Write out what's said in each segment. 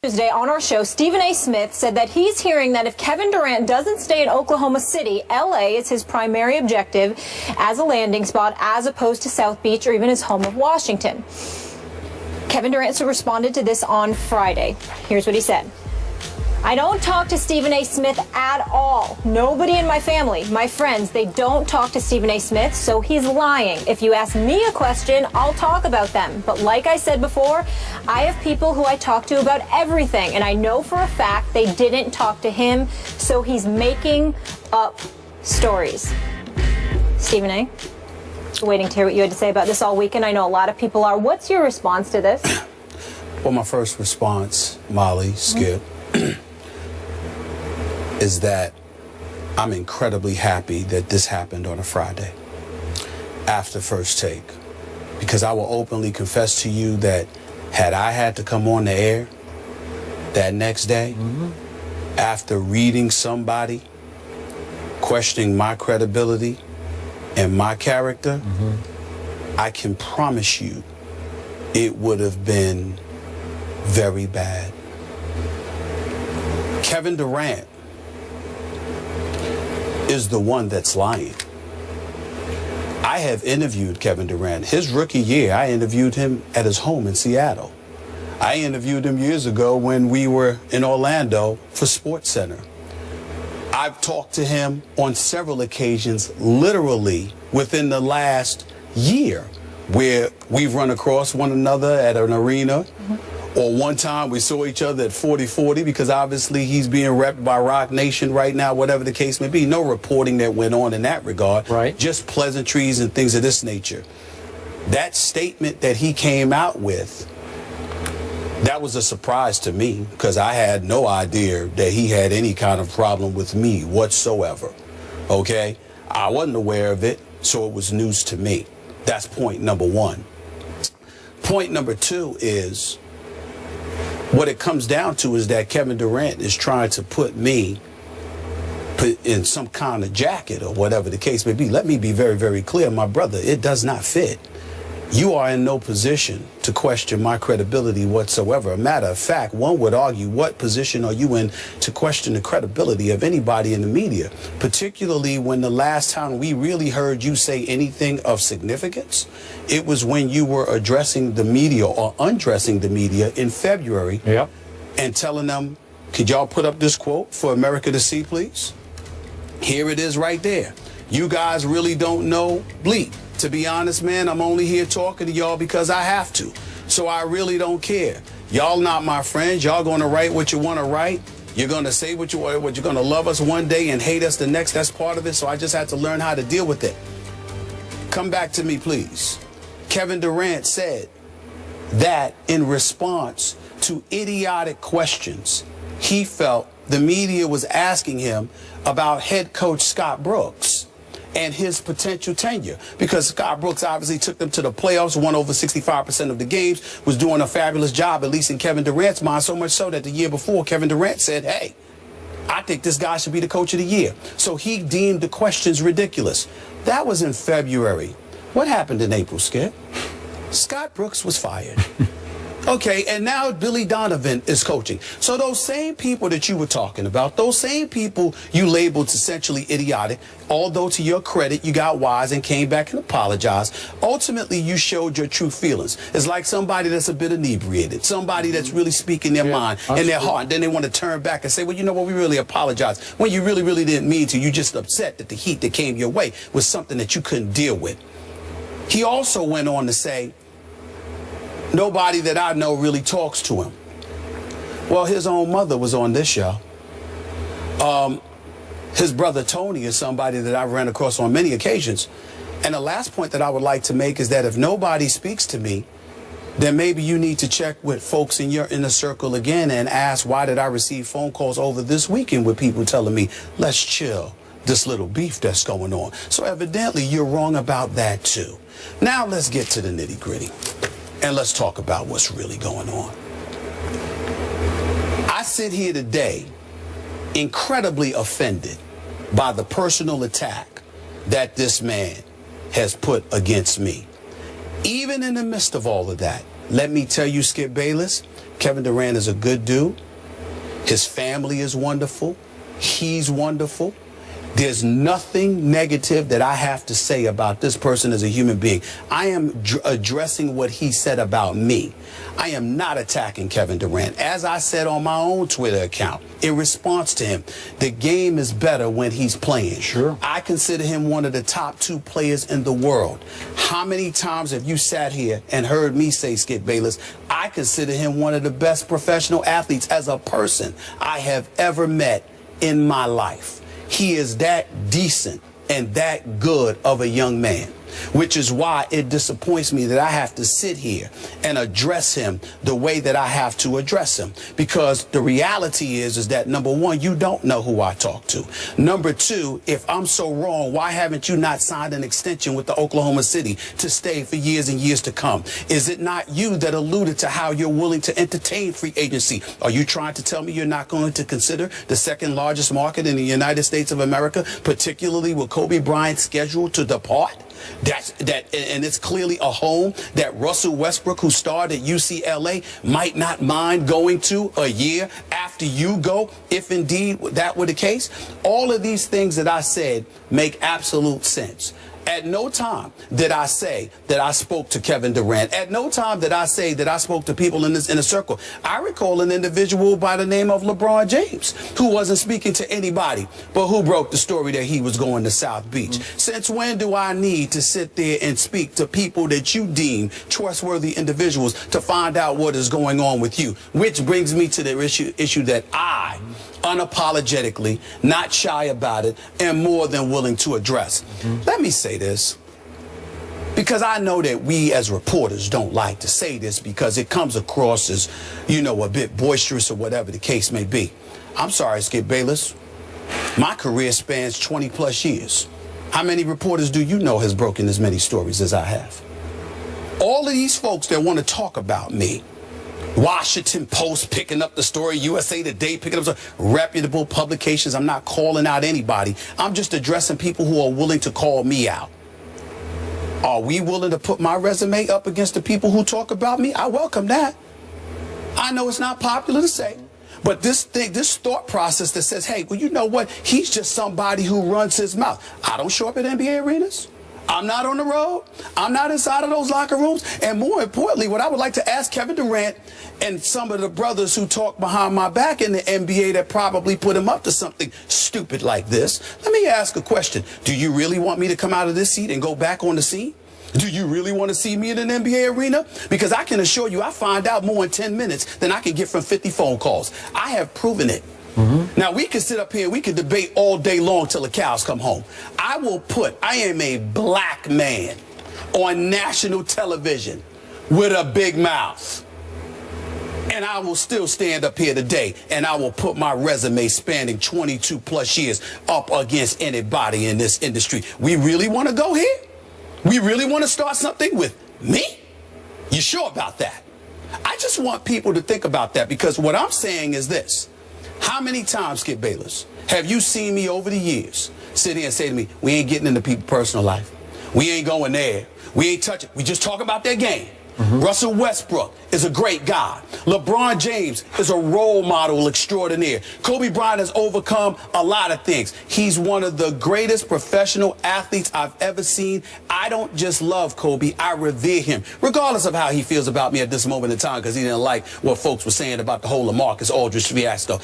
Tuesday on our show, Stephen A. Smith said that he's hearing that if Kevin Durant doesn't stay in Oklahoma City, L.A. is his primary objective as a landing spot as opposed to South Beach or even his home of Washington. Kevin Durant responded to this on Friday. Here's what he said. I don't talk to Stephen A. Smith at all. Nobody in my family, my friends, they don't talk to Stephen A. Smith, so he's lying. If you ask me a question, I'll talk about them. But like I said before, I have people who I talk to about everything, and I know for a fact they didn't talk to him, so he's making up stories. Stephen A., waiting to hear what you had to say about this all weekend. I know a lot of people are. What's your response to this? Well, my first response, Molly, Skip, is that I'm incredibly happy that this happened on a Friday after First Take, because I will openly confess to you that had I had to come on the air that next day after reading somebody questioning my credibility and my character, I can promise you it would have been very bad. Kevin Durant is the one that's lying. I have interviewed Kevin Durant. His rookie year, I interviewed him at his home in Seattle. I interviewed him years ago when we were in Orlando for SportsCenter. I've talked to him on several occasions, literally within the last year, where we've run across one another at an arena. Or one time we saw each other at 40-40 because obviously he's being repped by Rock Nation right now, whatever the case may be. No reporting that went on in that regard. Right. Just pleasantries and things of this nature. That statement that he came out with, that was a surprise to me because I had no idea that he had any kind of problem with me whatsoever. Okay? I wasn't aware of it, so it was news to me. That's point number one. Point number two is, what it comes down to is that Kevin Durant is trying to put me in some kind of jacket or whatever the case may be. Let me be very, very clear, my brother, it does not fit. You are in no position to question my credibility whatsoever. A matter of fact, one would argue, what position are you in to question the credibility of anybody in the media, particularly when the last time we really heard you say anything of significance, it was when you were addressing the media or undressing the media in February and telling them, could y'all put up this quote for America to see, please? Here it is right there. You guys really don't know bleep. To be honest, man, I'm only here talking to y'all because I have to. So I really don't care. Y'all not my friends. Y'all going to write what you want to write. You're going to say what you want. You're going to love us one day and hate us the next. That's part of it. So I just had to learn how to deal with it. Come back to me, please. Kevin Durant said that in response to idiotic questions he felt the media was asking him about head coach Scott Brooks and his potential tenure, because Scott Brooks obviously took them to the playoffs, won over 65% of the games, was doing a fabulous job, at least in Kevin Durant's mind, so much so that the year before, Kevin Durant said, hey, I think this guy should be the coach of the year. So he deemed the questions ridiculous. That was in February. What happened in April, Skip? Scott Brooks was fired. Okay, and now Billy Donovan is coaching. So those same people that you were talking about, those same people you labeled essentially idiotic, although to your credit, you got wise and came back and apologized. Ultimately, you showed your true feelings. It's like somebody that's a bit inebriated, somebody that's really speaking their mind and their heart. And then they want to turn back and say, well, you know what, we really apologize. When you really, really didn't mean to. You just upset that the heat that came your way was something that you couldn't deal with. He also went on to say, nobody that I know really talks to him. Well, his own mother was on this show. His brother Tony is somebody that I've ran across on many occasions. And the last point that I would like to make is that if nobody speaks to me, then maybe you need to check with folks in your inner circle again and ask, why did I receive phone calls over this weekend with people telling me, let's chill this little beef that's going on. So evidently you're wrong about that too. Now let's get to the nitty gritty. And let's talk about what's really going on. I sit here today incredibly offended by the personal attack that this man has put against me. Even in the midst of all of that, let me tell you, Skip Bayless, Kevin Durant is a good dude. His family is wonderful. He's wonderful. There's nothing negative that I have to say about this person as a human being. I am addressing what he said about me. I am not attacking Kevin Durant. As I said on my own Twitter account, in response to him, the game is better when he's playing. Sure. I consider him one of the top 2 players in the world. How many times have you sat here and heard me say, Skip Bayless, I consider him one of the best professional athletes as a person I have ever met in my life. He is that decent and that good of a young man, which is why it disappoints me that I have to sit here and address him the way that I have to address him. Because the reality is that, number one, you don't know who I talk to. Number two, if I'm so wrong, why haven't you not signed an extension with the Oklahoma City to stay for years and years to come? Is it not you that alluded to how you're willing to entertain free agency? Are you trying to tell me you're not going to consider the second largest market in the United States of America, particularly with Kobe Bryant scheduled to depart? And it's clearly a home that Russell Westbrook, who starred at UCLA, might not mind going to a year after you go, if indeed that were the case. All of these things that I said make absolute sense. At no time did I say that I spoke to Kevin Durant. At no time did I say that I spoke to people in this inner circle. I recall an individual by the name of LeBron James who wasn't speaking to anybody, but who broke the story that he was going to South Beach. Since when do I need to sit there and speak to people that you deem trustworthy individuals to find out what is going on with you? Which brings me to the issue that I unapologetically, not shy about it, and more than willing to address. Let me say this, because I know that we as reporters don't like to say this because it comes across as, you know, a bit boisterous or whatever the case may be. I'm sorry, Skip Bayless. My career spans 20 plus years. How many reporters do you know has broken as many stories as I have? All of these folks that want to talk about me, Washington Post picking up the story, USA Today picking up reputable publications. I'm not calling out anybody. I'm just addressing people who are willing to call me out. Are we willing to put my resume up against the people who talk about me? I welcome that. I know it's not popular to say, but this thought process that says, hey, well, you know what? He's just somebody who runs his mouth. I don't show up at NBA arenas. I'm not on the road. I'm not inside of those locker rooms. And more importantly, what I would like to ask Kevin Durant and some of the brothers who talk behind my back in the NBA that probably put him up to something stupid like this, let me ask a question. Do you really want me to come out of this seat and go back on the scene? Do you really want to see me in an NBA arena? Because I can assure you I find out more in 10 minutes than I can get from 50 phone calls. I have proven it. Now, we can sit up here, we can debate all day long till the cows come home. I am a black man on national television with a big mouth. And I will still stand up here today and I will put my resume spanning 22 plus years up against anybody in this industry. We really want to go here? We really want to start something with me? You sure about that? I just want people to think about that, because what I'm saying is this. How many times, Skip Bayless, have you seen me over the years sit here and say to me, we ain't getting into people's personal life. We ain't going there. We ain't touching. We just talk about their game. Russell Westbrook is a great guy. LeBron James is a role model extraordinaire. Kobe Bryant has overcome a lot of things. He's one of the greatest professional athletes I've ever seen. I don't just love Kobe, I revere him, regardless of how he feels about me at this moment in time, because he didn't like what folks were saying about the whole LaMarcus Aldridge fiasco.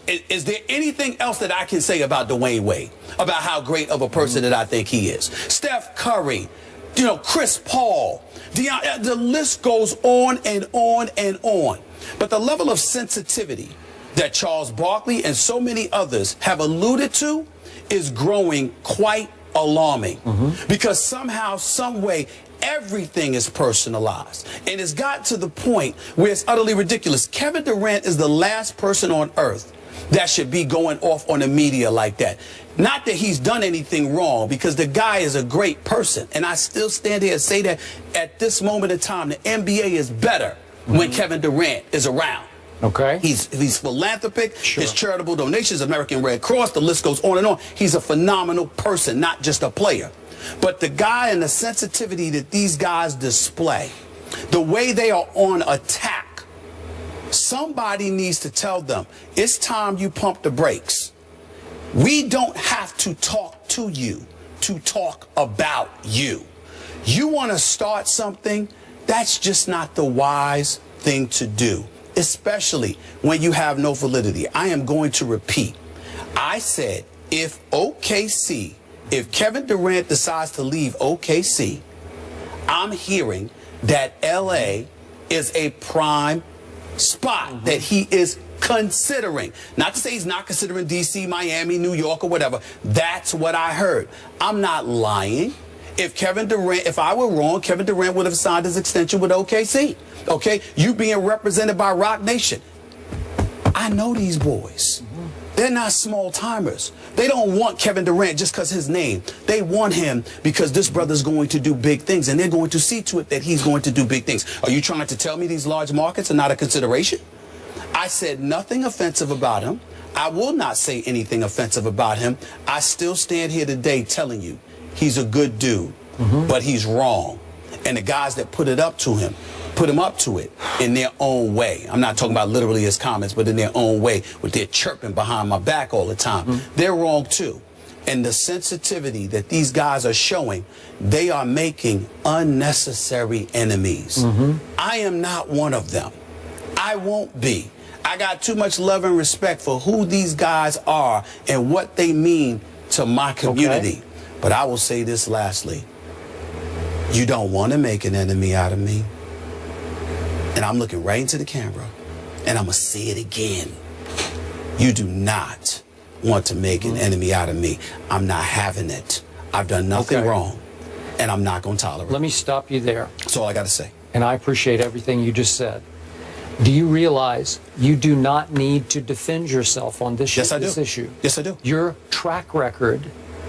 Is there anything else that I can say about Dwayne Wade, about how great of a person that I think he is? Steph Curry, you know, Chris Paul, the list goes on and on and on. But the level of sensitivity that Charles Barkley and so many others have alluded to is growing quite alarming. Because somehow, some way, everything is personalized. And it's got to the point where it's utterly ridiculous. Kevin Durant is the last person on earth that should be going off on the media like that. Not that he's done anything wrong, because the guy is a great person. And I still stand here and say that at this moment in time, the NBA is better when Kevin Durant is around. Okay. He's philanthropic, his charitable donations, American Red Cross, the list goes on and on. He's a phenomenal person, not just a player. But the guy and the sensitivity that these guys display The way they are on attack, somebody needs to tell them, it's time you pump the brakes. We don't have to talk to you to talk about you. You want to start something, that's just not the wise thing to do, especially when you have no validity. I am going to repeat. I said, if Kevin Durant decides to leave OKC, I'm hearing that LA is a prime spot that he is considering. Not to say he's not considering DC, Miami, New York, or whatever. That's what I heard. I'm not lying. If I were wrong, Kevin Durant would have signed his extension with OKC. Okay? You being represented by Rock Nation. I know these boys. They're not small timers. They don't want Kevin Durant just because his name. They want him because this brother's going to do big things, and they're going to see to it that he's going to do big things. Are you trying to tell me these large markets are not a consideration? I said nothing offensive about him. I will not say anything offensive about him. I still stand here today telling you he's a good dude, but he's wrong. And the guys that put him up to it in their own way. I'm not talking about literally his comments, but in their own way, with their chirping behind my back all the time. They're wrong too. And the sensitivity that these guys are showing, they are making unnecessary enemies. I am not one of them. I won't be. I got too much love and respect for who these guys are and what they mean to my community. But I will say this lastly. You don't want to make an enemy out of me. And I'm looking right into the camera, and I'm going to say it again. You do not want to make an enemy out of me. I'm not having it. I've done nothing wrong, and I'm not going to tolerate it. Let me stop you there. That's all I got to say. And I appreciate everything you just said. Do you realize you do not need to defend yourself on this, this issue? Yes, I do. Your track record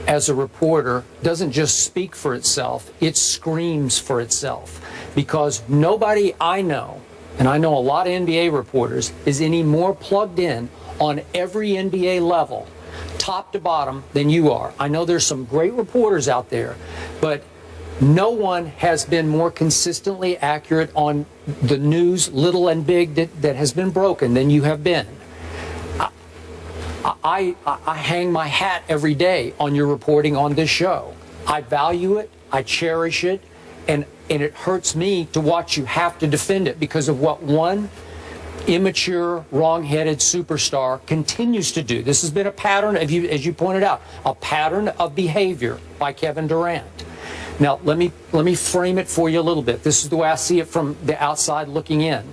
as a reporter doesn't just speak for itself, it screams for itself. Because nobody I know, and I know a lot of NBA reporters, is any more plugged in on every NBA level, top to bottom, than you are. I know there's some great reporters out there, but no one has been more consistently accurate on the news, little and big, that has been broken than you have been. I hang my hat every day on your reporting on this show. I value it, I cherish it, and it hurts me to watch you have to defend it because of what one immature, wrong-headed superstar continues to do. This has been a pattern, as you pointed out, a pattern of behavior by Kevin Durant. Now, let me frame it for you a little bit. This is the way I see it from the outside looking in.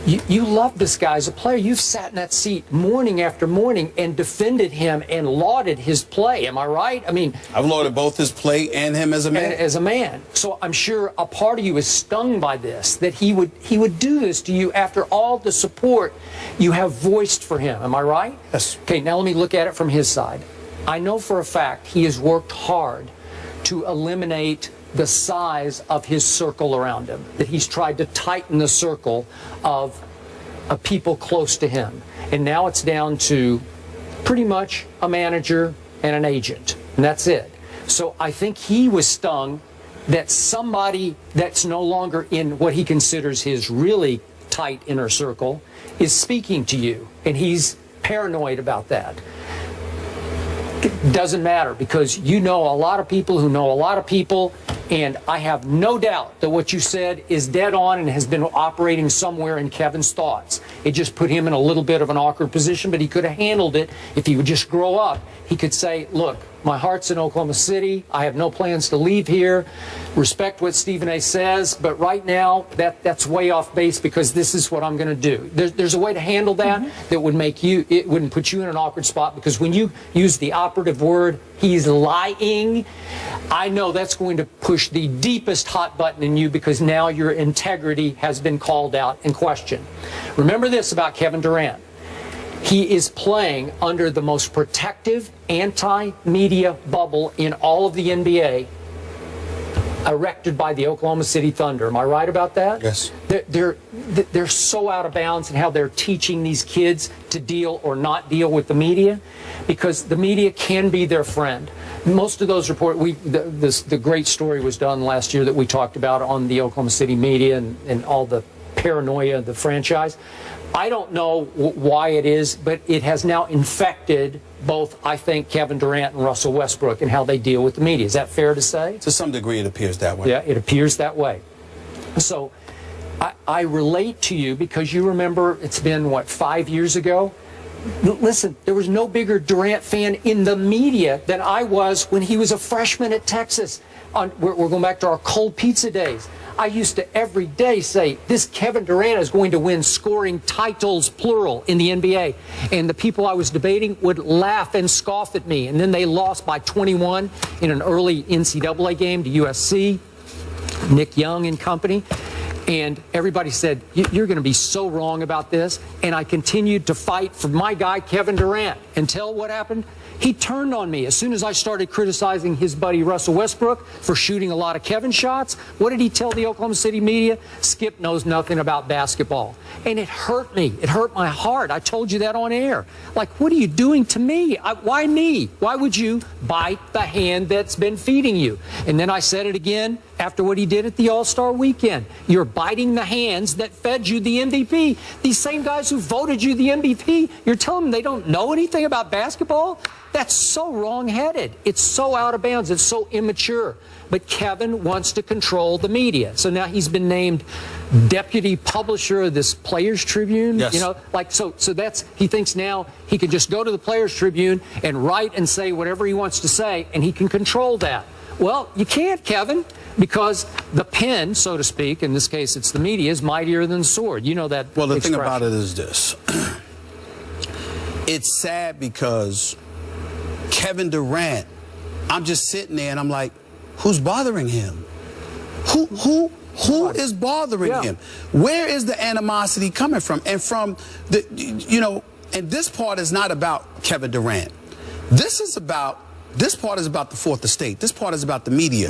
You love this guy as a player. You've sat in that seat morning after morning and defended him and lauded his play. Am I right? I mean, I've lauded both his play and him as a man. As a man. So I'm sure a part of you is stung by this, that he would do this to you after all the support you have voiced for him. Am I right? Yes. Okay, now let me look at it from his side. I know for a fact he has worked hard to eliminate the size of his circle around him, that he's tried to tighten the circle of people close to him. And now it's down to pretty much a manager and an agent, and that's it. So I think he was stung that somebody that's no longer in what he considers his really tight inner circle is speaking to you, and he's paranoid about that. It doesn't matter, because you know a lot of people who know a lot of people, and I have no doubt that what you said is dead on and has been operating somewhere in Kevin's thoughts. It just put him in a little bit of an awkward position, but he could have handled it if he would just grow up. He could say, look, my heart's in Oklahoma City. I have no plans to leave here. Respect what Stephen A. says, but right now that's way off base because this is what I'm going to do. There's a way to handle that that would make you, it wouldn't put you in an awkward spot, because when you use the operative word, he's lying, I know that's going to push the deepest hot button in you, because now your integrity has been called out and questioned. Remember this about Kevin Durant. He is playing under the most protective anti-media bubble in all of the NBA, erected by the Oklahoma City Thunder. Am I right about that? Yes. they're so out of bounds in how they're teaching these kids to deal or not deal with the media, because the media can be their friend. Most of those reports, the great story was done last year that we talked about on the Oklahoma City media and all the paranoia of the franchise. I don't know why it is, but it has now infected both, I think, Kevin Durant and Russell Westbrook and how they deal with the media. Is that fair to say? To some degree, it appears that way. Yeah, it appears that way. So I relate to you because you remember it's been, what, 5 years ago? Listen, there was no bigger Durant fan in the media than I was when he was a freshman at Texas. We're going back to our cold pizza days. I used to every day say, this Kevin Durant is going to win scoring titles, plural, in the NBA. And the people I was debating would laugh and scoff at me. And then they lost by 21 in an early NCAA game to USC, Nick Young and company. And everybody said, you're going to be so wrong about this. And I continued to fight for my guy, Kevin Durant, until what happened? He turned on me as soon as I started criticizing his buddy Russell Westbrook for shooting a lot of Kevin shots. What did he tell the Oklahoma City media? Skip knows nothing about basketball. And it hurt me. It hurt my heart. I told you that on air. Like, what are you doing to me? Why me? Why would you bite the hand that's been feeding you? And then I said it again after what he did at the All-Star weekend. You're biting the hands that fed you the MVP. These same guys who voted you the MVP, you're telling them they don't know anything about basketball? That's so wrong-headed. It's so out of bounds. It's so immature. But Kevin wants to control the media. So now he's been named deputy publisher of this Players Tribune. Yes. You know, like, so that's, he thinks now he can just go to the Players Tribune and write and say whatever he wants to say, and he can control that. Well, you can't, Kevin, because the pen, so to speak, in this case it's the media, is mightier than the sword. You know that Well, the expression. thing about it is this. It's sad because Kevin Durant, I'm just sitting there and I'm like, who's bothering him? Who is bothering him? Where is the animosity coming from? And from the, you know, and this part is not about Kevin Durant. This part is about the fourth estate. This part is about the media.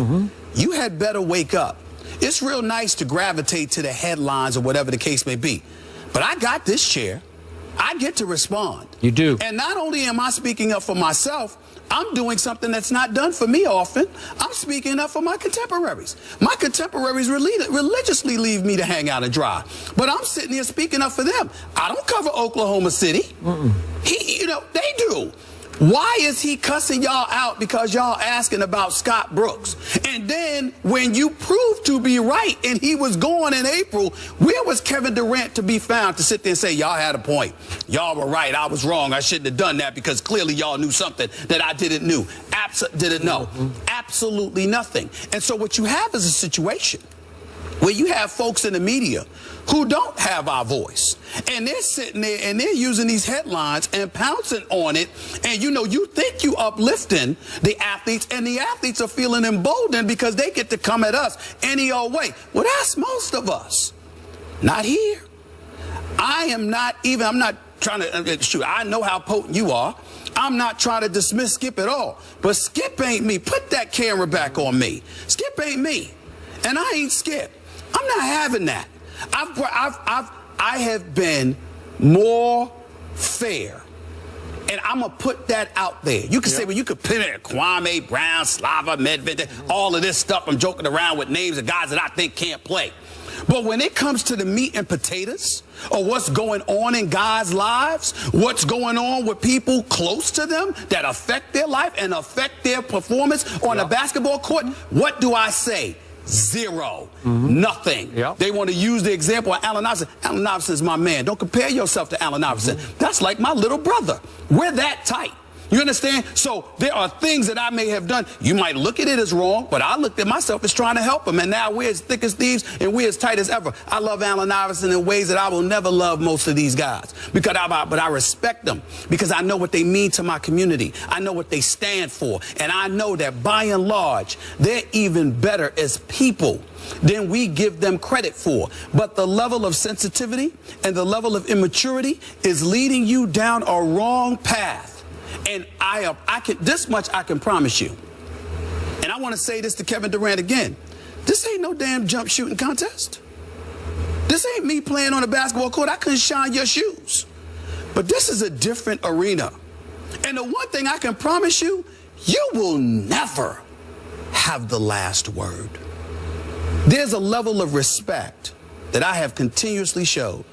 You had better wake up. It's real nice to gravitate to the headlines or whatever the case may be. But I got this chair. I get to respond. You do. And not only am I speaking up for myself, I'm doing something that's not done for me often. I'm speaking up for my contemporaries. My contemporaries religiously leave me to hang out and dry. But I'm sitting here speaking up for them. I don't cover Oklahoma City. You know, they do. Why is he cussing y'all out because y'all asking about Scott Brooks? And then when you proved to be right and he was gone in April, where was Kevin Durant to be found to sit there and say, y'all had a point. Y'all were right. I was wrong. I shouldn't have done that because clearly y'all knew something that I didn't know. Absolutely nothing. And so what you have is a situation where you have folks in the media who don't have our voice. And they're sitting there and they're using these headlines and pouncing on it. And, you know, you think you uplifting the athletes, and the athletes are feeling emboldened because they get to come at us any old way. Well, that's most of us. Not here. I'm not trying to, shoot, I know how potent you are. I'm not trying to dismiss Skip at all. But Skip ain't me. Put that camera back on me. Skip ain't me. And I ain't Skip. I'm not having that. I have been more fair. And I'm going to put that out there. You can say, well, you could put it Kwame Brown, Slava Medvedev, all of this stuff. I'm joking around with names of guys that I think can't play. But when it comes to the meat and potatoes, or what's going on in guys' lives, what's going on with people close to them that affect their life and affect their performance on a basketball court, what do I say? Zero. Nothing. They want to use the example of Allen Iverson. Allen Iverson is my man. Don't compare yourself to Allen Iverson. That's like my little brother. We're that tight. You understand? So there are things that I may have done. You might look at it as wrong, but I looked at myself as trying to help him. And now we're as thick as thieves and we're as tight as ever. I love Allen Iverson in ways that I will never love most of these guys. But I respect them because I know what they mean to my community. I know what they stand for. And I know that by and large, they're even better as people than we give them credit for. But the level of sensitivity and the level of immaturity is leading you down a wrong path. And this much I can promise you. And I want to say this to Kevin Durant again. This ain't no damn jump shooting contest. This ain't me playing on a basketball court. I couldn't shine your shoes. But this is a different arena. And the one thing I can promise you, you will never have the last word. There's a level of respect that I have continuously showed,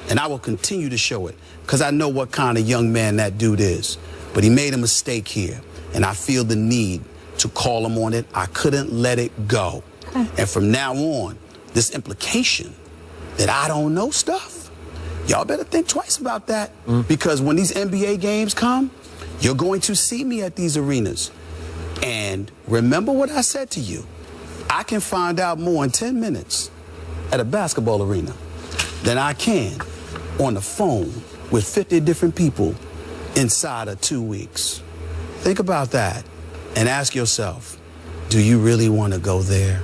and I will continue to show it, because I know what kind of young man that dude is. But he made a mistake here, and I feel the need to call him on it. I couldn't let it go. And from now on, this implication that I don't know stuff, y'all better think twice about that, because when these NBA games come, you're going to see me at these arenas. And remember what I said to you. I can find out more in 10 minutes at a basketball arena than I can on the phone with 50 different people inside of 2 weeks. Think about that and ask yourself, do you really want to go there?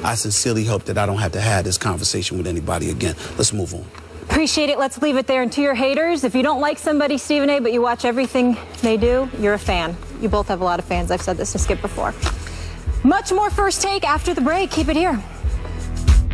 I sincerely hope that I don't have to have this conversation with anybody again. Let's move on. Appreciate it. Let's leave it there. And to your haters, if you don't like somebody, Stephen A., but you watch everything they do, you're a fan. You both have a lot of fans. I've said this to Skip before. Much more First Take after the break. Keep it here.